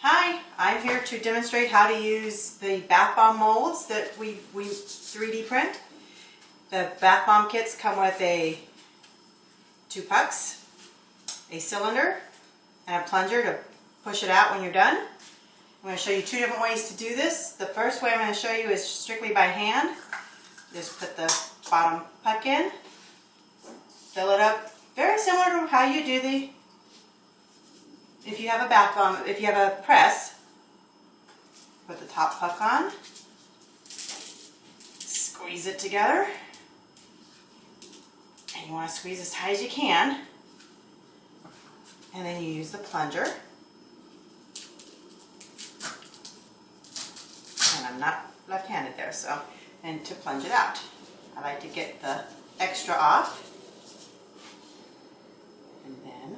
Hi, I'm here to demonstrate how to use the bath bomb molds that we 3D print. The bath bomb kits come with two pucks, a cylinder, and a plunger to push it out when you're done. I'm going to show you two different ways to do this. The first way I'm going to show you is strictly by hand. Just put the bottom puck in, fill it up, very similar to how you do if you have a bath bomb, if you have a press. Put the top puck on, squeeze it together, and you want to squeeze as tight as you can, and then you use the plunger. And I'm not left-handed there, and to plunge it out. I like to get the extra off, and then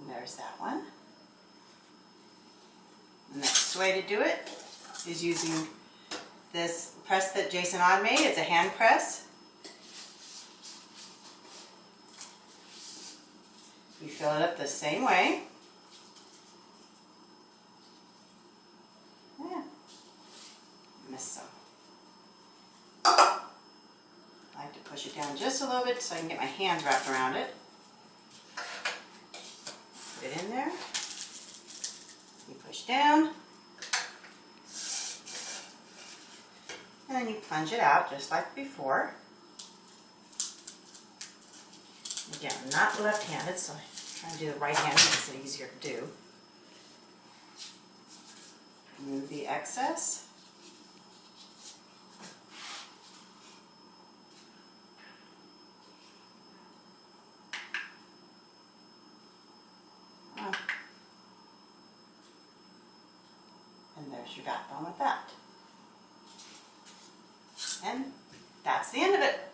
there's that one. The next way to do it is using this press that Jason Odd made. It's a hand press. You fill it up the same way. Yeah. Missed some. I like to push it down just a little bit so I can get my hands wrapped around it. Put it in there. You push down. And then you plunge it out just like before. Again, I'm not left-handed, so I'm trying to do the right hand, makes it easier to do. Remove the excess. And there's your bath bomb with that. And that's the end of it.